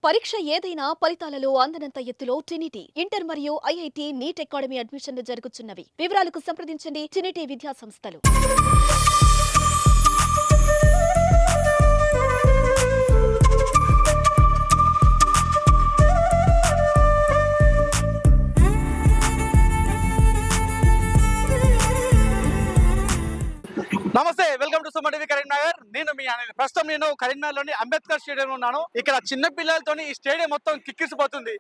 పరీక్ష ఏదైనా ఫలితాలలో అందనంత ఎత్తులో ట్రినిటీ ఇంటర్ మరియు ఐఐటి నీట్ అకాడమీ అడ్మిషన్లు జరుగుతున్నవి. వివరాలకు సంప్రదించండి ట్రినిటీ విద్యా సంస్థలు. నమస్తే, welcome to Suman TV Karimnagar. నేను మీ అనిల్. ప్రస్తుతం నేను కరీంనగర్ లోని అంబేద్కర్ స్టేడియం ఉన్నాను. ఇక్కడ చిన్న పిల్లలతోని ఈ స్టేడియం మొత్తం కిక్కిసిపోతుంది.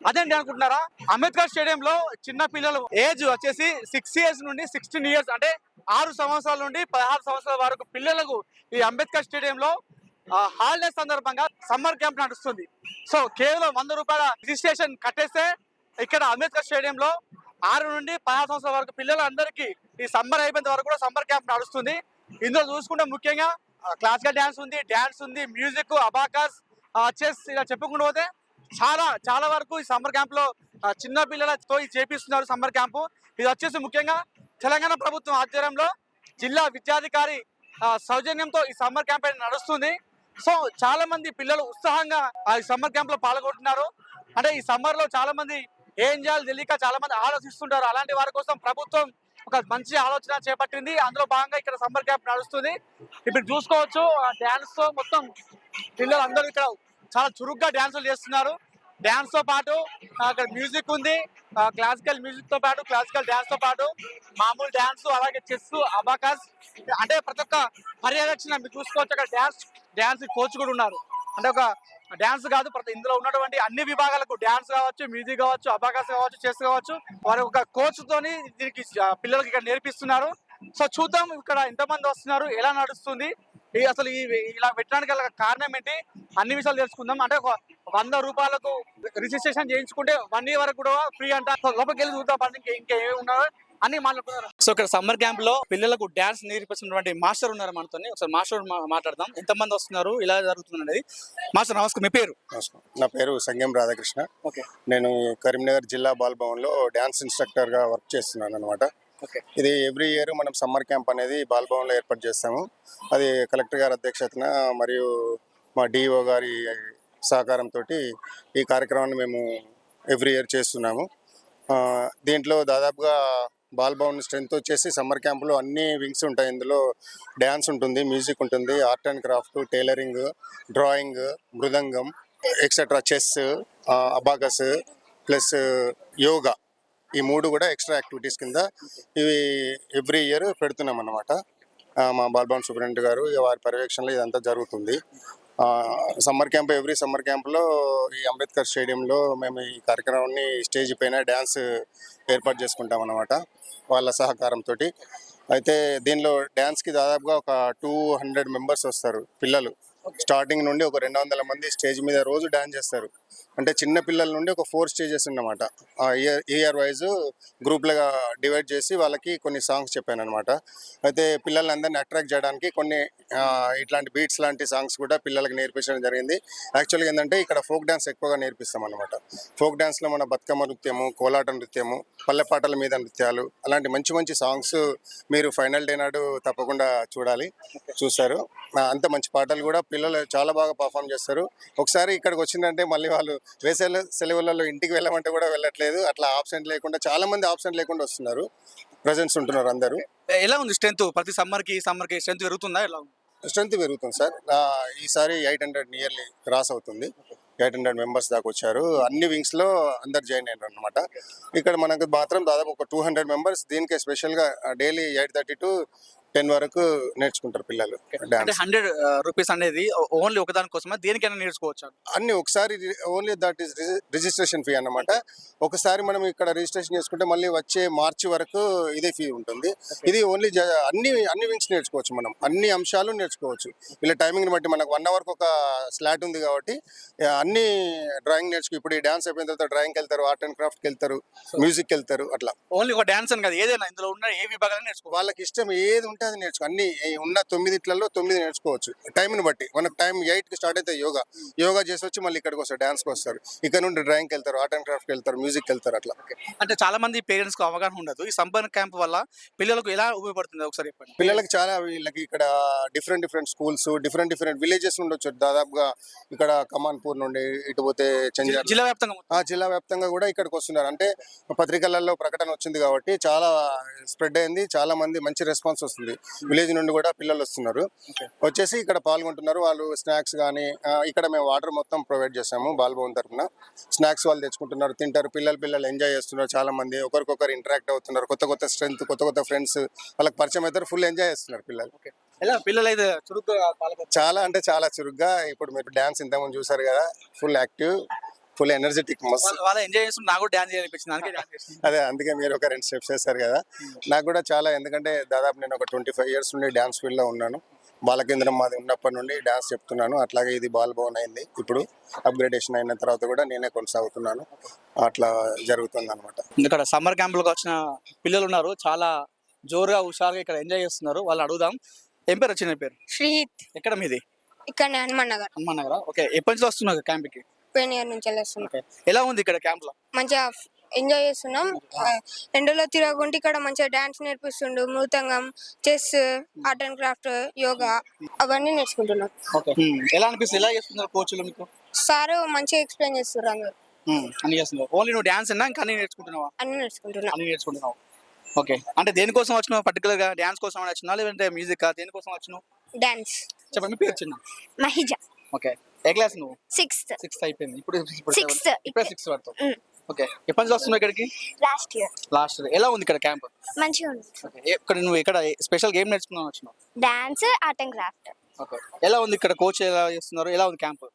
అదేంటి అనుకుంటున్నారా? అంబేద్కర్ స్టేడియం లో చిన్న పిల్లలు ఏజ్ వచ్చేసి 6 years నుండి 16 years, అంటే 6 సంవత్సరాల నుండి 16 సంవత్సరాల వరకు పిల్లలకు ఈ అంబేద్కర్ స్టేడియం లో హాలిడేస్ సందర్భంగా సమ్మర్ క్యాంప్ నడుస్తుంది. సో కేవలం 100 రూపాయల రిజిస్ట్రేషన్ కట్టేస్తే ఇక్కడ అంబేద్కర్ స్టేడియం లో 6 నుండి 16 సంవత్సరాల వరకు పిల్లలందరికీ ఈ సమ్మర్ అయిపోయిన వరకు కూడా సమ్మర్ క్యాంప్ నడుస్తుంది. ఇందులో చూసుకుంటే ముఖ్యంగా క్లాసికల్ డ్యాన్స్ ఉంది, మ్యూజిక్, అబాకస్, చెస్, ఇలా చెప్పుకుంటూ పోతే చాలా వరకు ఈ సమ్మర్ క్యాంప్ లో చిన్న పిల్లలతో చేపిస్తున్నారు సమ్మర్ క్యాంపు. ఇది వచ్చేసి ముఖ్యంగా తెలంగాణ ప్రభుత్వం ఆధ్వర్యంలో జిల్లా విద్యాధికారి సౌజన్యంతో ఈ సమ్మర్ క్యాంప్ అనేది నడుస్తుంది. సో చాలా మంది పిల్లలు ఉత్సాహంగా ఈ సమ్మర్ క్యాంప్ లో పాల్గొంటున్నారు. అంటే ఈ సమ్మర్ లో చాలా మంది ఏం చేయాలో తెలియక చాలా మంది ఆలోచిస్తుంటారు. అలాంటి వారి కోసం ప్రభుత్వం ఒక మంచి ఆలోచన చేపట్టింది. అందులో భాగంగా ఇక్కడ సమ్మర్ క్యాంప్ నడుస్తుంది. ఇప్పుడు చూసుకోవచ్చు, డ్యాన్స్ తో మొత్తం పిల్లలు అందరూ ఇక్కడ చాలా చురుగ్గా డ్యాన్సులు చేస్తున్నారు. డ్యాన్స్ తో పాటు అక్కడ మ్యూజిక్ ఉంది, క్లాసికల్ మ్యూజిక్ తో పాటు క్లాసికల్ డ్యాన్స్ తో పాటు మామూలు డ్యాన్స్, అలాగే చెస్, అబాకస్, అంటే ప్రతి ఒక్క పర్యవేక్షణ మీరు చూసుకోవచ్చు. అక్కడ డ్యాన్స్ కోచ్ కూడా ఉన్నారు. అంటే ఒక డ్యాన్స్ కాదు, ఇందులో ఉన్నటువంటి అన్ని విభాగాలకు డ్యాన్స్ కావచ్చు, మ్యూజిక్ కావచ్చు, అబాకస్ కావచ్చు, చెస్ కావచ్చు, వారి ఒక కోచ్ తోని దీనికి పిల్లలకి ఇక్కడ నేర్పిస్తున్నారు. సో చూద్దాం ఇక్కడ ఎంతమంది వస్తున్నారు, ఎలా నడుస్తుంది, అసలు ఇలా పెట్టడానికి కారణం ఏంటి, అన్ని విషయాలు తెలుసుకుందాం. అంటే ఒక 100 రూపాయలకు రిజిస్ట్రేషన్ చేయించుకుంటే 1 year వరకు కూడా ఫ్రీ అంట. లోపలికి వెళ్ళి చూద్దాం ఇంకేమి ఉన్నారో అన్ని మాట్లాడుతున్నారు. సో ఇక్కడ సమ్మర్ క్యాంప్ లో పిల్లలకు డ్యాన్స్ నేర్పిస్తున్నటువంటి మాస్టర్ ఉన్నారు మనతో. ఒకసారి మాస్టర్ మాట్లాడదాం, ఎంతమంది వస్తున్నారు, ఇలా జరుగుతుంది అనేది. మాస్టర్ నమస్కారం, మీ పేరు? నా పేరు సంగం రాధాకృష్ణ. ఓకే. నేను కరీంనగర్ జిల్లా బాలభవన్ లో డాన్స్ ఇన్స్ట్రక్టర్ గా వర్క్ చేస్తున్నాను అనమాట. ఇది ఎవ్రీ ఇయర్ మనం సమ్మర్ క్యాంప్ అనేది బాలభవన్ లో ఏర్పాటు చేస్తాము. అది కలెక్టర్ గారి అధ్యక్షతన మరియు మా డిఓ గారి సహకారంతో ఈ కార్యక్రమాన్ని మేము ఎవ్రీ ఇయర్ చేస్తున్నాము. దీంట్లో దాదాపుగా బాలభవన్ స్ట్రెంత్ వచ్చేసి సమ్మర్ క్యాంపులో అన్ని వింగ్స్ ఉంటాయి. ఇందులో డ్యాన్స్ ఉంటుంది, మ్యూజిక్ ఉంటుంది, art and craft, tailoring, drawing, mridangam, etcetera, chess, abacus plus yoga, ఈ 3 కూడా ఎక్స్ట్రా యాక్టివిటీస్ కింద ఇవి ఎవ్రీ ఇయర్ పెడుతున్నాం అన్నమాట. మా బాలభవన్ సూపరింటెండెంట్ గారు వారి పర్యవేక్షణలో ఇదంతా జరుగుతుంది. సమ్మర్ క్యాంప్ ఎవ్రీ సమ్మర్ క్యాంప్లో ఈ అంబేద్కర్ స్టేడియంలో మేము ఈ కార్యక్రమాన్ని స్టేజ్ పైన డ్యాన్స్ ఏర్పాటు చేసుకుంటాం అన్నమాట వాళ్ళ సహకారంతో. అయితే దీనిలో డ్యాన్స్కి దాదాపుగా ఒక 200 members వస్తారు పిల్లలు. స్టార్టింగ్ నుండి ఒక 200 మంది స్టేజ్ మీద రోజు డ్యాన్స్ చేస్తారు. అంటే చిన్న పిల్లల నుండి ఒక 4 stages అన్నమాట. ఇయర్ వైజ్ గ్రూప్లుగా డివైడ్ చేసి వాళ్ళకి కొన్ని సాంగ్స్ చెప్పాను అనమాట. అయితే పిల్లల్ని అందరినీ అట్రాక్ట్ చేయడానికి కొన్ని ఇట్లాంటి బీట్స్ లాంటి సాంగ్స్ కూడా పిల్లలకి నేర్పించడం జరిగింది. యాక్చువల్గా ఏంటంటే ఇక్కడ ఫోక్ డ్యాన్స్ ఎక్కువగా నేర్పిస్తాం అనమాట. ఫోక్ డ్యాన్స్లో మన బతుకమ్మ నృత్యము, కోలాట నృత్యము, పల్లె పాటల మీద నృత్యాలు, అలాంటి మంచి మంచి సాంగ్స్ మీరు ఫైనల్ డే నాడు తప్పకుండా చూస్తారు. అంత మంచి పాటలు కూడా పిల్లలు చాలా బాగా పర్ఫామ్ చేస్తారు. ఒకసారి ఇక్కడికి వచ్చిందంటే మళ్ళీ వాళ్ళు వేసవి సెలవులలో ఇంటికి వెళ్ళమంటే కూడా వెళ్ళట్లేదు. అట్లా ఆబ్సెంట్ లేకుండా, చాలా మంది ఆబ్సెంట్ లేకుండా వస్తున్నారు, ప్రజెంట్స్ ఉంటున్నారు అందరూ. ఎలా ఉంది స్ట్రెంత్? ప్రతి సమ్మర్కి స్ట్రెంత్ పెరుగుతుందా? ఎలా ఉంది? స్ట్రెంత్ పెరుగుతుంది సార్. ఈసారి 800 నియర్లీ క్రాస్ అవుతుంది. 800 members దాకా వచ్చారు. అన్ని వింగ్స్లో అందరు జాయిన్ అయ్యారు అనమాట. ఇక్కడ మనకు మాత్రం దాదాపు ఒక 200 members దీనికి స్పెషల్గా డైలీ 8:30 to 10 వరకు నేర్చుకుంటారు పిల్లలు. 100 రూపీస్ అనేది ఓన్లీ ఒకదాని కోసమే, దేనికైనా నేర్చుకోవచ్చు అన్ని ఒకసారి. Only that is registration fee అన్నమాట. ఒకసారి మనం ఇక్కడ రిజిస్ట్రేషన్ చేసుకుంటే మళ్ళీ వచ్చే మార్చి వరకు ఇదే ఫీ ఉంటుంది. ఇది ఓన్లీ అన్ని వింగ్స్ నేర్చుకోవచ్చు, మనం అన్ని అంశాలు నేర్చుకోవచ్చు. ఇలా టైమింగ్ని బట్టి మనకు 1 hour ఒక స్లాట్ ఉంది కాబట్టి అన్ని డ్రాయింగ్ ఇప్పుడు ఈ డ్యాన్స్ అయిపోయిన తర్వాత డ్రాయింగ్కి వెళ్తారు, ఆర్ట్ అండ్ క్రాఫ్ట్కి వెళ్తారు, మ్యూజిక్కి వెళ్తారు. అట్లా ఓన్లీ ఒక డ్యాన్స్ అని కాదు, ఏదైనా ఇందులో ఉన్న ఏ విభాగాన్ని నేర్చుకో, వాళ్ళకి ఇష్టం ఏది ఉంటే కావాలంటే అది నేర్చుకో. అన్ని ఉన్న 9 నేర్చుకోవచ్చు టైంని బట్టి. మనకు టైం 8కి స్టార్ట్ అయితే యోగా చేసి వచ్చి మళ్ళీ ఇక్కడికి వస్తారు, డాన్స్కి వస్తారు. ఇక్కడ నుండి డ్రాయింగ్కి వెళ్తారు, ఆర్ట్ అండ్ క్రాఫ్ట్కి వెళ్తారు, మ్యూజిక్కి వెళ్తారు. అట్లా అంటే చాలా మంది పేరెంట్స్ కు అవగాహన ఉండదు. ఈ సంపర్క క్యాంప్ వల్ల పిల్లలకు ఎలా ఉపయోగపడుతుంది ఒకసారి చెప్పండి. పిల్లలకి చాలా, వీళ్ళకి ఇక్కడ డిఫరెంట్ స్కూల్స్, డిఫరెంట్ విలేజెస్ నుండి వచ్చారు. దాదాపుగా ఇక్కడ కమాన్పూర్ నుండి ఇటు పోతే చెంజార్, జిల్లా వ్యాప్తంగా జిల్లా వ్యాప్తంగా కూడా ఇక్కడికి వస్తున్నారు. అంటే పత్రికలలో ప్రకటన వచ్చింది కాబట్టి చాలా స్ప్రెడ్ అయింది. చాలా మంది మంచి రెస్పాన్స్ వస్తుంది. విలేజ్ నుండి కూడా పిల్లలు వస్తున్నారు, వచ్చేసి ఇక్కడ పాల్గొంటున్నారు. వాళ్ళు స్నాక్స్ కానీ ఇక్కడ మేము వాటర్ మొత్తం ప్రొవైడ్ చేసాము బాలభవన్ తరఫున. స్నాక్స్ వాళ్ళు తెచ్చుకుంటున్నారు, తింటారు. పిల్లలు ఎంజాయ్ చేస్తున్నారు. చాలా మంది ఒకరికొకరు ఇంటరాక్ట్ అవుతున్నారు. కొత్త స్ట్రెంత్, కొత్త ఫ్రెండ్స్ వాళ్ళకి పరిచయం అవుతారు. ఫుల్ ఎంజాయ్ చేస్తున్నారు పిల్లలు. ఎలా పిల్లలు అయితే చురుగ్గా పాల్గొంటారు. చాలా అంటే చాలా చురుగ్గా. ఇప్పుడు మీరు డాన్స్ ఇంతకుముందు చూసారు కదా, ఫుల్ యాక్టివ్, ఫుల్ ఎనర్జెటిక్, మస్తు. వాళ్ళు ఎంజాయ్ చేస్తున్నారు. నాకు కూడా డాన్స్ చేయాలనిపించింది, అందుకే డాన్స్ చేస్తున్నాను. అదే, అందుకే మీరు ఒక 2 స్టెప్స్ వేస్తారు కదా. నాకు కూడా చాలా, ఎందుకంటే దాదాపు నేను ఒక 25 years నుండి డాన్స్ ఫీల్డ్లో ఉన్నాను. బాలకేంద్రం మాది ఉన్నప్పటి నుండి డాన్స్ చెప్తున్నాను. అట్లాగే ఇది బాలభవన్ అయింది. ఇప్పుడు అప్గ్రేడేషన్ అయిన తర్వాత కూడా నేనే కొనసాగుతున్నాను. అట్లా జరుగుతుంది అనమాట. ఇక్కడ సమ్మర్ క్యాంపులకు వచ్చిన పిల్లలు ఉన్నారు, చాలా జోరుగా హుషారుగా ఇక్కడ ఎంజాయ్ చేస్తున్నారు. వాళ్ళు అడుగుదాం. ఏం పేరు వచ్చిన పేరు? శ్రీహిత్. ఎక్కడ మీది? ఇక్కడ హనుమాన్ నగర్. హనుమాన్ నగరా? ఓకే. ఎప్పటి నుంచి వస్తున్నారు క్యాంప్కి? పెనియర్ నుంచి వెళ్ళొస్తున్నాం. ఓకే. ఎలా ఉంది ఇక్కడ క్యాంప్ లో? మంచిగా ఎంజాయ్ చేస్తున్నాం. ఎండలో తిరగకుండా ఇక్కడ మంచిగా డాన్స్ నేర్పిస్తుండు, మృతంగం, chess, art and craft, yoga అవన్నీ నేర్చుకుంటున్నాం. ఓకే. ఎలా అనిపిస్తుంది? ఎలా చేస్తున్నారు కోచ్లు మీకు? సార్ మంచిగా ఎక్స్ప్లెయిన్ చేస్తారు అందరు. అన్ని చేస్తున్నారు. ఓన్లీ నువ్వు డాన్స్ అన్నా ఇంకా అన్ని నేర్చుకుంటున్నావా? అన్ని నేర్చుకుంటున్నాం. అన్ని నేర్చుకుంటున్నావు. ఓకే. అంటే దేనికోసం వచ్చినావు? పర్టికులర్ గా డాన్స్ కోసం వచ్చినా లేదంటే మ్యూజిక్? దేనికోసం వచ్చినావు? డాన్స్. చెప్పండి, మీ పేరు చిన్న. మహిజ. ఓకే. ఏ క్లాస్ నువ్వు? 6th అయిపోయింది. ఇప్పుడు 6th. 6 వరకు. ఓకే. ఎప్పటి నుంచి వస్తున్నావు ఇక్కడికి? Last year. ఎలా ఉంది ఇక్కడ క్యాంప్? మంచిగా ఉంది. ఓకే. ఇక్కడ నువ్వు ఇక్కడ స్పెషల్ గేమ్ నేర్చుకున్నావు వచ్చినావు? Dance, art and craft. Okay. ఎలా ఉంది ఇక్కడ? కోచ్ ఎలా చేస్తున్నారు? ఎలా ఉంది క్యాంప్?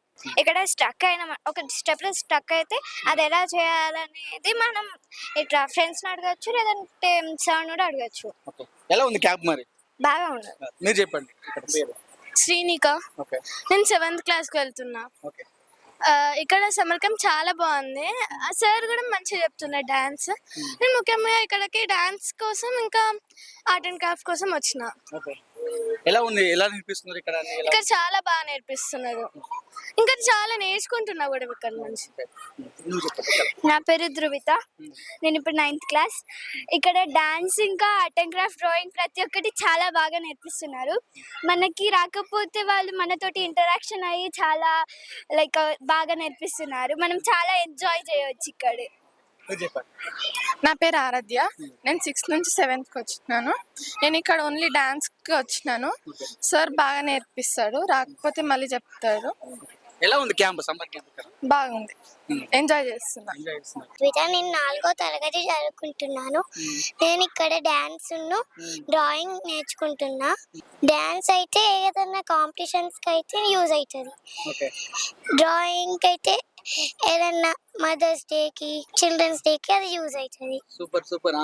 ఇక్కడ స్టక్ అయిన ఒక స్టెప్ లో స్టక్ అయితే అది ఎలా చేయాలనేది మనం ఇట్లా ఫ్రెండ్స్ అడగచ్చు, లేదంటే సార్ కూడా అడగచ్చు. ఓకే. ఎలా ఉంది క్యాంప్ మరి? బాగా ఉంది. మీరు చెప్పండి ఇక్కడ పేరు. శ్రీనిక. ఓకే. నేను 7th క్లాస్కి వెళ్తున్నా. ఓకే. ఇక్కడ సమ్మర్ క్యాంప్ చాలా బాగుంది. సార్ కూడా మంచిగా చెప్తున్నారు డాన్స్. నేను ముఖ్యంగా ఇక్కడికి డాన్స్ కోసం ఇంకా ఆర్ట్ అండ్ క్రాఫ్ట్ కోసం వచ్చిన. ఓకే. ఎలా ఉంది? ఎలా నేర్పిస్తున్నారు ఇక్కడ? ఇక్కడ చాలా బాగా నేర్పిస్తున్నారు. ఇంకా చాలా నేర్చుకుంటున్నా కూడా ఇక్కడ నుంచి. నా పేరు ధృవిత. నేను ఇప్పుడు 9th క్లాస్. ఇక్కడ డాన్స్ ఇంకా ఆర్ట్ అండ్ క్రాఫ్ట్, డ్రాయింగ్ ప్రతి ఒక్కటి చాలా బాగా నేర్పిస్తున్నారు. మనకి రాకపోతే వాళ్ళు మనతోటి ఇంటరాక్షన్ అయ్యి చాలా లైక్ బాగా నేర్పిస్తున్నారు. మనం చాలా ఎంజాయ్ చేయవచ్చు ఇక్కడ. నా పేరు ఆరాధ్య. నేను 6th నుంచి 7th వచ్చినాను. నేను ఇక్కడ ఓన్లీ డాన్స్కి వచ్చినాను. సార్ బాగా నేర్పిస్తాడు, రాకపోతే మళ్ళీ చెప్తారు. ఎలా ఉంది క్యాంప్? సమ్మర్ క్యాంప్ ఇక్కడ బాగుంది, ఎంజాయ్ చేస్తున్నా. నేను 4వ తరగతి చదువుకుంటున్నాను. నేను ఇక్కడ డాన్స్ డ్రాయింగ్ నేర్చుకుంటున్నా. డాన్స్ అయితే ఏదైనా కాంపిటీషన్స్ కి అయితే యూజ్ అవుతుంది. డ్రాయింగ్ అయితే ఏదన్నా మదర్స్ డే కి, చిల్డ్రన్స్ డే కి అది యూజ్ అవుతుంది. సూపర్.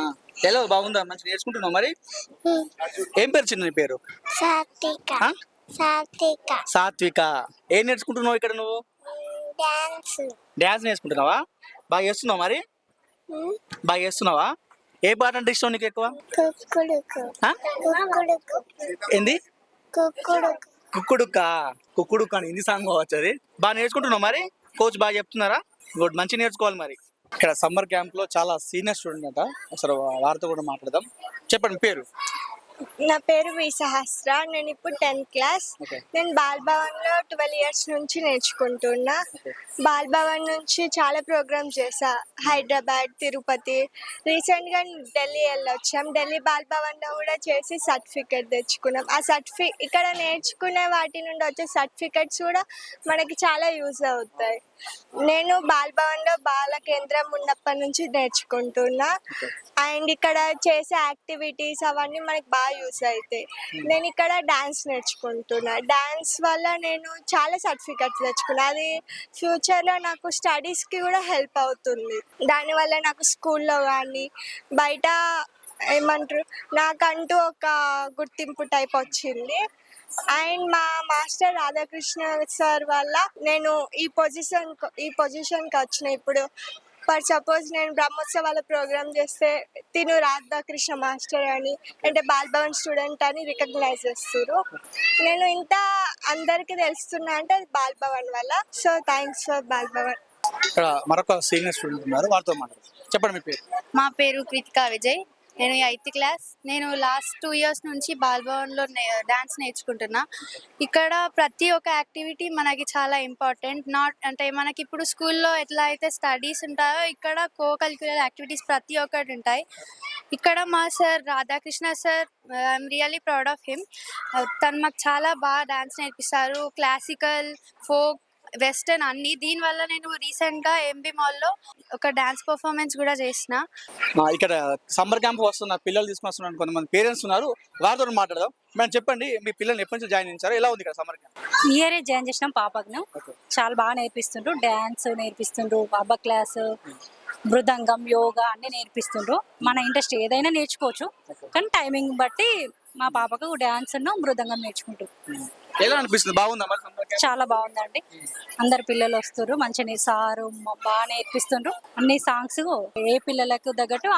ఎలా బాగుందా? మంచి నేర్చుకుంటున్నావు మరి? ఏం పేరు చిన్న పేరు? సాత్విక. ఏం నేర్చుకుంటున్నావు ఇక్కడ నువ్వు? డాన్స్ నేర్చుకుంటున్నావా? బాగా చేస్తున్నావు మరి? బాగా చేస్తున్నావా? ఏ పాట అంటే ఇష్టం నీకు ఎక్కువ? ఏంది? కుక్కుడుక్క అని హిందీ సాంగ్ కావచ్చు అది. బాగా నేర్చుకుంటున్నావు మరి? కోచ్ బాగా చెప్తున్నారా? గుడ్, మంచి నేర్చుకోవాలి మరి. ఇక్కడ సమ్మర్ క్యాంప్ లో చాలా సీనియర్ స్టూడెంట్ అంట, అసలు వారితో కూడా మాట్లాడదాం. చెప్పండి పేరు. నా పేరు వి సహస్ర. నేను ఇప్పుడు 10th క్లాస్. నేను బాలభవన్ లో 12 years నుంచి నేర్చుకుంటున్నా. బాలభవన్ నుంచి చాలా ప్రోగ్రామ్స్ చేసా, హైదరాబాద్, తిరుపతి. రీసెంట్ గా ఢిల్లీ వెళ్ళొచ్చాం. ఢిల్లీ బాలభవన్ లో కూడా చేసి సర్టిఫికేట్ తెచ్చుకున్నాం. ఆ ఇక్కడ నేర్చుకునే వాటి నుండి వచ్చే సర్టిఫికేట్స్ కూడా మనకి చాలా యూజ్ అవుతాయి. నేను బాలభవన్ లో బాల కేంద్రం ఉన్నప్పటి నుంచి నేర్చుకుంటున్నా. అండ్ ఇక్కడ చేసే యాక్టివిటీస్ అవన్నీ మనకి బాగా యూస్ అవుతాయి. నేను ఇక్కడ డాన్స్ నేర్చుకుంటున్నా. డాన్స్ వల్ల నేను చాలా సర్టిఫికెట్స్ తెచ్చుకున్నా. అది ఫ్యూచర్లో నాకు స్టడీస్కి కూడా హెల్ప్ అవుతుంది. దానివల్ల నాకు స్కూల్లో కానీ బయట ఏమంటారు నాకంటూ ఒక గుర్తింపు టైప్ వచ్చింది. అండ్ మా మాస్టర్ రాధాకృష్ణ సార్ వల్ల నేను ఈ పొజిషన్కి వచ్చిన. ఇప్పుడు ఫర్ సపోజ్ నేను బ్రహ్మోత్సవాల ప్రోగ్రామ్ చేస్తే తిను రాధాకృష్ణ మాస్టర్ అని అంటే బాలభవన్ స్టూడెంట్ అని రికగ్నైజ్ చేస్తారు. నేను ఇంత అందరికీ తెలుస్తున్నా అంటే అది బాలభవన్ వల్ల. So thanks for Bal Bhavan. ఇక్కడ మరొక సీనియర్ స్టూడెంట్ ఉన్నారు, వారితో మాట్లాడదాం. చెప్పండి మీ పేరు. మా పేరు కృతికా విజయ్. నేను 8th క్లాస్. నేను లాస్ట్ 2 years నుంచి బాలభవన్లో డాన్స్ నేర్చుకుంటున్నా. ఇక్కడ ప్రతి ఒక్క యాక్టివిటీ మనకి చాలా ఇంపార్టెంట్. అంటే మనకి ఇప్పుడు స్కూల్లో ఎట్లా అయితే స్టడీస్ ఉంటాయో ఇక్కడ కో కరిక్యులర్ యాక్టివిటీస్ ప్రతి ఒక్కటి ఉంటాయి. ఇక్కడ మా sir Radhakrishna sir, I'm really proud of him. తను మాకు చాలా బాగా డాన్స్ నేర్పిస్తారు, క్లాసికల్, ఫోక్, వెస్టర్న్ అన్ని. దీనివల్ల నేను రీసెంట్గా ఎంబీ మాల్లో ఒక డాన్స్ పర్ఫార్మెన్స్ కూడా చేసిన. ఇక్కడ సమ్మర్ క్యాంప్ వస్తున్న పిల్లలు తీసుకుని వస్తున్నారు, కొంతమంది పేరెంట్స్ ఉన్నారు, వారితో మాట్లాడదాం. మేడం చెప్పండి, మీ పిల్లల్ని ఎప్పటి నుంచి జాయిన్ చేశారు, ఎలా ఉంది ఇక్కడ సమ్మర్ క్యాంప్? ఇయరే జాయిన్ చేసినాం పాపను. చాలా బాగా నేర్పిస్తుండ్రు, డ్యాన్స్ నేర్పిస్తుండ్రు, అబ్బా క్లాస్, మృదంగం, యోగా అన్ని నేర్పిస్తుండ్రు. మన ఇంట్రెస్ట్ ఏదైనా నేర్చుకోవచ్చు, కానీ టైమింగ్ బట్టి మా పాపకు డ్యాన్స్ మృదంగం నేర్చుకుంటారు. ఎలా అనిపిస్తుంది, బాగుందా మరి సమ్మర్ క్యాంప్? చాలా బాగుందండి. అందరు పిల్లలు వస్తారు, మంచిగా సారు బాగా నేర్పిస్తుండ్రు. అన్ని సాంగ్స్ ఏ పిల్లలకు తగ్గట్టు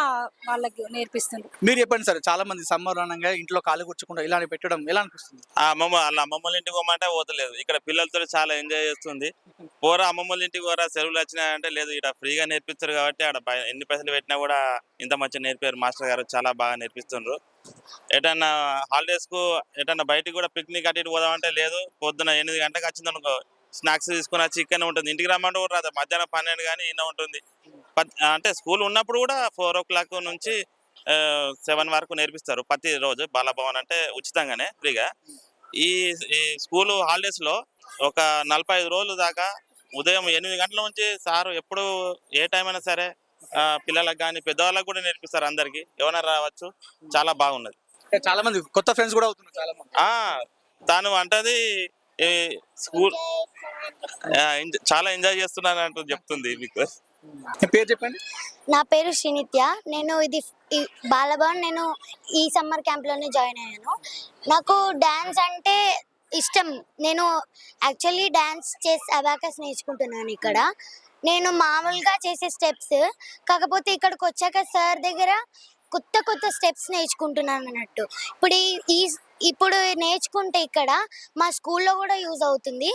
వాళ్ళకి నేర్పిస్తుండ్రు. మీరు చెప్పండి సార్, చాలా మంది సమ్మర్ అనగా ఇంట్లో కాలు కూర్చోకుండా ఇలాంటి పెట్టడం ఎలా అనిపిస్తుంది? వాళ్ళ అమ్మమ్మల ఇంటికి పోమంటే పోతలేదు, ఇక్కడ పిల్లలతో చాలా ఎంజాయ్ చేస్తుంది. పోరా అమ్మమ్మల ఇంటికి పోరా, సెలవులు వచ్చినాయంటే లేదు, ఇక్కడ ఫ్రీగా నేర్పిస్తారు కాబట్టి ఆడ ఎన్ని పైసలు పెట్టినా కూడా ఇంత మంచిగా నేర్పారు మాస్టర్ గారు, చాలా బాగా నేర్పిస్తుండ్రు. ఎటన్నా హాలిడేస్ కు ఎటన్నా బయటికి కూడా పిక్నిక్ అటు ఇటు పోదామంటే లేదు, పొద్దున 8 గంటలకు వచ్చింది అనుకో, స్నాక్స్ తీసుకుని వచ్చి ఇక్కడ ఉంటుంది. ఇంటికి రమ్మంటే కూడా రాదు, మధ్యాహ్నం 12 కానీ ఈయన ఉంటుంది. అంటే స్కూల్ ఉన్నప్పుడు కూడా 4 o'clock నుంచి 7 వరకు నేర్పిస్తారు ప్రతి రోజు. బాలభవన్ అంటే ఉచితంగానే, ఫ్రీగా. ఈ స్కూల్ హాలిడేస్ లో ఒక 45 రోజుల దాకా ఉదయం 8 గంటల నుంచి సారు ఎప్పుడు ఏ టైం అయినా సరే పిల్లలకు కానీ పెద్దవాళ్ళకి కూడా నేర్పిస్తారు. అందరికి ఎవరైనా రావచ్చు, చాలా బాగున్నది. చాలా మంది కొత్త ఫ్రెండ్స్ కూడా అవుతున్నారు చాలా మంది. తాను అంటది స్కూల్ చాలా ఎంజాయ్ చేస్తున్నాను అంటూ చెప్తుంది. మీకు పేరు చెప్పండి. నా పేరు శ్రీనిత్య. నేను ఈ బాలభవన్ నేను ఈ సమ్మర్ క్యాంప్లోనే జాయిన్ అయ్యాను. నాకు డ్యాన్స్ అంటే ఇష్టం. నేను యాక్చువల్లీ డ్యాన్స్ చేసి అబాకస్ నేర్చుకుంటున్నాను ఇక్కడ. నేను మామూలుగా చేసే స్టెప్స్, కాకపోతే ఇక్కడికి వచ్చాక సార్ దగ్గర కొత్త కొత్త స్టెప్స్ నేర్చుకుంటున్నాను అన్నట్టు. ఇప్పుడు నేర్చుకుంటే ఇక్కడ మా స్కూల్లో కూడా యూజ్ అవుతుంది.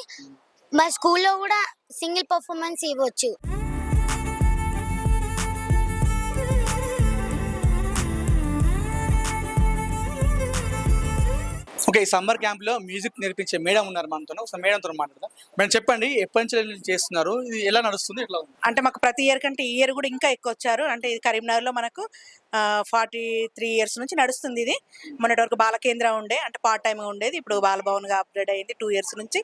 మా స్కూల్లో కూడా సింగిల్ పర్ఫార్మెన్స్ ఇవ్వచ్చు. ఓకే, ఈ సమ్మర్ క్యాంప్ లో మ్యూజిక్ నేర్పించే మేడం ఉన్నారు మనతో. ఒకసారి మేడంతో మాట్లాడదాం. మేడం చెప్పండి, ఎప్పటి నుంచి చేస్తున్నారు, ఇది ఎలా నడుస్తుంది, ఎట్లా ఉంది? అంటే మాకు ప్రతి ఇయర్ కంటే ఈ ఇయర్ కూడా ఇంకా ఎక్కువ వచ్చారు. అంటే ఇది కరీంనగర్లో మనకు 43 years నుంచి నడుస్తుంది. ఇది మొన్నటి వరకు బాలకేంద్ర ఉండే, అంటే పార్ట్ టైమ్గా ఉండేది. ఇప్పుడు బాలభవన్గా అప్గ్రేడ్ అయింది 2 years నుంచి.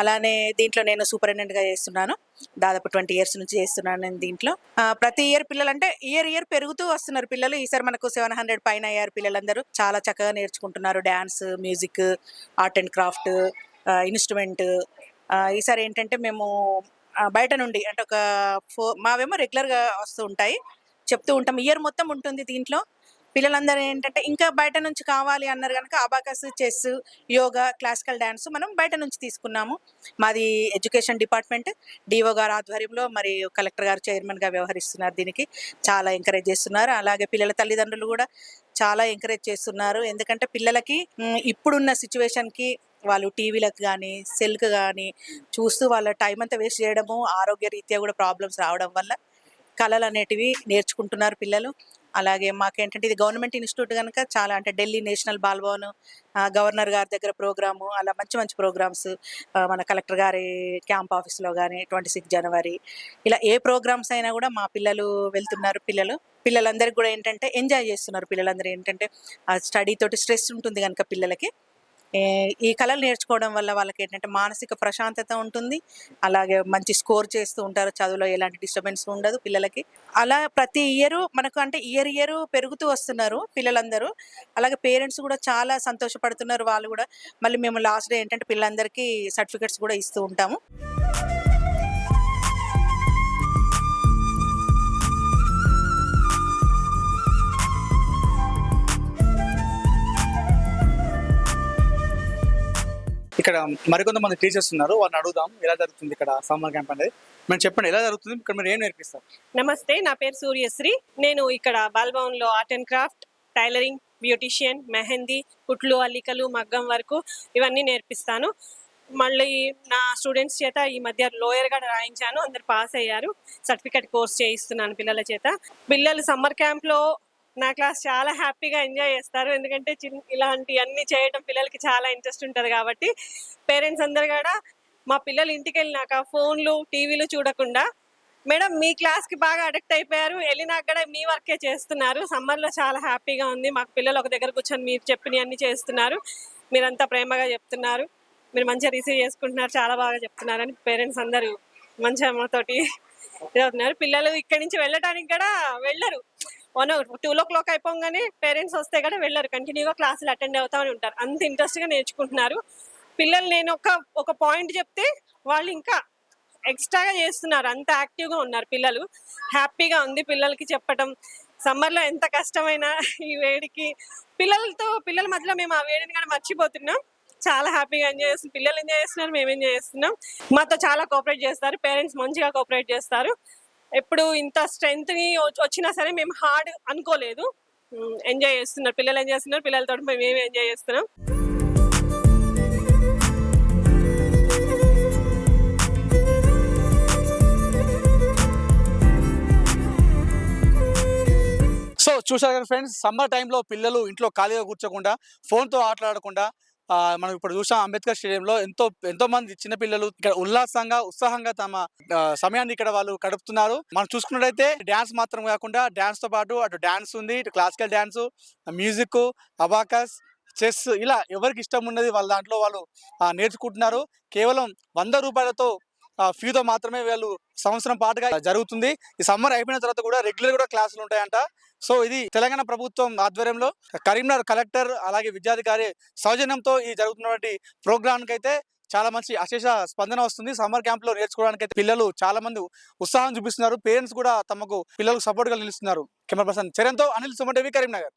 అలానే దీంట్లో నేను సూపరింటెండెంట్గా చేస్తున్నాను. దాదాపు 20 years నుంచి చేస్తున్నాను నేను దీంట్లో. ప్రతి ఇయర్ పిల్లలు అంటే ఇయర్ పెరుగుతూ వస్తున్నారు పిల్లలు. ఈసారి మనకు 700 పైన అయ్యారు పిల్లలందరూ. చాలా చక్కగా నేర్చుకుంటున్నారు dance, music, art and craft, instrument. ఈసారి ఏంటంటే మేము బయట నుండి అంటే మావేమో రెగ్యులర్గా వస్తూ ఉంటాయి, చెప్తూ ఉంటాం. ఇయర్ మొత్తం ఉంటుంది దీంట్లో. పిల్లలందరూ ఏంటంటే ఇంకా బయట నుంచి కావాలి అన్నారు కనుక abacus, chess, yoga, classical dance మనం బయట నుంచి తీసుకున్నాము. మాది ఎడ్యుకేషన్ డిపార్ట్మెంట్, డిఓ గారు ఆధ్వర్యంలో మరి కలెక్టర్ గారు చైర్మన్గా వ్యవహరిస్తున్నారు. దీనికి చాలా ఎంకరేజ్ చేస్తున్నారు. అలాగే పిల్లల తల్లిదండ్రులు కూడా చాలా ఎంకరేజ్ చేస్తున్నారు. ఎందుకంటే పిల్లలకి ఇప్పుడున్న సిచ్యువేషన్కి వాళ్ళు టీవీలకు కానీ సెల్కి కానీ చూస్తూ వాళ్ళ టైం అంతా వేస్ట్ చేయడము, ఆరోగ్య రీత్యా కూడా ప్రాబ్లమ్స్ రావడం వల్ల కళలు అనేటివి నేర్చుకుంటున్నారు పిల్లలు. అలాగే మాకేంటంటే ఇది గవర్నమెంట్ ఇన్స్టిట్యూట్ కనుక చాలా అంటే ఢిల్లీ నేషనల్ బాలభవన్, గవర్నర్ గారి దగ్గర ప్రోగ్రాము, అలా మంచి మంచి ప్రోగ్రామ్స్ మన కలెక్టర్ గారి క్యాంప్ ఆఫీస్లో కానీ 26 జనవరి ఇలా ఏ ప్రోగ్రామ్స్ అయినా కూడా మా పిల్లలు వెళ్తున్నారు. పిల్లలందరికీ కూడా ఏంటంటే ఎంజాయ్ చేస్తున్నారు. పిల్లలందరూ ఏంటంటే స్టడీ తోటి స్ట్రెస్ ఉంటుంది కనుక పిల్లలకి ఈ కళలు నేర్చుకోవడం వల్ల వాళ్ళకి ఏంటంటే మానసిక ప్రశాంతత ఉంటుంది. అలాగే మంచి స్కోర్ చేస్తూ ఉంటారు, చదువులో ఎలాంటి డిస్టర్బెన్స్ ఉండదు పిల్లలకి. అలా ప్రతి ఇయర్ మనకు అంటే ఇయర్ పెరుగుతూ వస్తున్నారు పిల్లలందరూ. అలాగే పేరెంట్స్ కూడా చాలా సంతోషపడుతున్నారు. వాళ్ళు కూడా మళ్ళీ మేము లాస్ట్ డే ఏంటంటే పిల్లలందరికీ సర్టిఫికెట్స్ కూడా ఇస్తూ ఉంటాము. ఇక్కడ మరికొంతమంది టీచర్స్ ఉన్నారు, వారిని అడుగుదాం ఎలా జరుగుతుంది ఇక్కడ సమ్మర్ క్యాంప్ అనేది. మనం చెప్పండి ఎలా జరుగుతుంది ఇక్కడ మీరు ఏం నేర్పిస్తారు? నమస్తే, నా పేరు సూర్యశ్రీ. నేను ఇక్కడ బాల్భవన్లో art and craft, tailoring, beautician, mehndi, కుట్లు, అల్లికలు, మగ్గం వరకు ఇవన్నీ నేర్పిస్తాను. మళ్ళీ నా స్టూడెంట్స్ చేత ఈ మధ్య లోయర్ కూడా రాయించాను, అందరు పాస్ అయ్యారు. సర్టిఫికేట్ కోర్స్ చేయిస్తున్నాను పిల్లల చేత. పిల్లలు సమ్మర్ క్యాంప్లో నా క్లాస్ చాలా హ్యాపీగా ఎంజాయ్ చేస్తారు. ఎందుకంటే ఇలాంటి అన్ని చేయడం పిల్లలకి చాలా ఇంట్రెస్ట్ ఉంటుంది కాబట్టి పేరెంట్స్ అందరు కూడా మా పిల్లలు ఇంటికి వెళ్ళినాక ఫోన్లు, టీవీలు చూడకుండా, మేడం మీ క్లాస్కి బాగా అడిక్ట్ అయిపోయారు, వెళ్ళినాక కూడా మీ వర్కే చేస్తున్నారు, సమ్మర్లో చాలా హ్యాపీగా ఉంది, మాకు పిల్లలు ఒక దగ్గర కూర్చొని మీరు చెప్పినవి అన్నీ చేస్తున్నారు, మీరంతా ప్రేమగా చెప్తున్నారు, మీరు మంచిగా రిసీవ్ చేసుకుంటున్నారు, చాలా బాగా చెప్తున్నారు అని పేరెంట్స్ అందరూ మంచిగా మాతోటి చదువుతున్నారు. పిల్లలు ఇక్కడి నుంచి వెళ్ళడానికి కూడా వెళ్ళరు. 2 o'clock అయిపోగానే పేరెంట్స్ వస్తే కూడా వెళ్ళరు, కంటిన్యూగా క్లాసులు అటెండ్ అవుతామని ఉంటారు. అంత ఇంట్రెస్ట్గా నేర్చుకుంటున్నారు పిల్లలు. నేను ఒక పాయింట్ చెప్తే వాళ్ళు ఇంకా ఎక్స్ట్రాగా చేస్తున్నారు, అంత యాక్టివ్గా ఉన్నారు పిల్లలు. హ్యాపీగా ఉంది పిల్లలకి చెప్పటం. సమ్మర్లో ఎంత కష్టమైనా ఈ వేడికి పిల్లల మధ్యలో మేము ఆ వేడిని కూడా మర్చిపోతున్నాం. చాలా హ్యాపీగా ఎంజాయ్ చేస్తున్నాం, పిల్లలు ఎంజాయ్ చేస్తున్నారు, మేము ఎంజాయ్ చేస్తున్నాం. మాతో చాలా కోఆపరేట్ చేస్తారు, పేరెంట్స్ మంచిగా కోఆపరేట్ చేస్తారు. ఎప్పుడు ఇంత స్ట్రెంగ్త్ని వచ్చినా సరే మేము హార్డ్ అనుకోలేదు. ఎంజాయ్ చేస్తున్నారు, పిల్లలు ఎంజాయ్ చేస్తున్నారు, పిల్లలతో మేము ఎంజాయ్ చేస్తున్నాం. సో చూసారు కదా ఫ్రెండ్స్, సమ్మర్ టైంలో పిల్లలు ఇంట్లో ఖాళీగా కూర్చోకుండా ఫోన్తో ఆటలాడకుండా మనం ఇప్పుడు చూసాం అంబేద్కర్ స్టేడియంలో ఎంతో మంది చిన్నపిల్లలు ఇక్కడ ఉత్సాహంగా తమ సమయాన్ని ఇక్కడ వాళ్ళు గడుపుతున్నారు. మనం చూసుకున్నట్టయితే డ్యాన్స్ మాత్రం కాకుండా డ్యాన్స్ తో పాటు అటు డ్యాన్స్ ఉంది, ఇటు classical dance, music, abacus, chess, ఇలా ఎవరికి ఇష్టం ఉన్నది వాళ్ళ దాంట్లో వాళ్ళు నేర్చుకుంటున్నారు. కేవలం 100 రూపాయలతో ఫీతో మాత్రమే వీళ్ళు సంవత్సరం పాటుగా జరుగుతుంది. ఈ సమ్మర్ అయిపోయిన తర్వాత కూడా రెగ్యులర్ కూడా క్లాసులు ఉంటాయంట. సో ఇది తెలంగాణ ప్రభుత్వం ఆధ్వర్యంలో కరీంనగర్ కలెక్టర్ అలాగే విద్యాధికారి సౌజన్యంతో ఈ జరుగుతున్నటువంటి ప్రోగ్రామ్కి అయితే చాలా మంచి అశేష స్పందన వస్తుంది. సమ్మర్ క్యాంప్ లో నేర్చుకోవడానికి అయితే పిల్లలు చాలా మంది ఉత్సాహం చూపిస్తున్నారు. పేరెంట్స్ కూడా తమకు పిల్లలకు సపోర్ట్ గా నిలుస్తున్నారు. కెమెరా పర్సన్ చరణ్తో అనిల్ సుమన్ టీవీ, కరీంనగర్.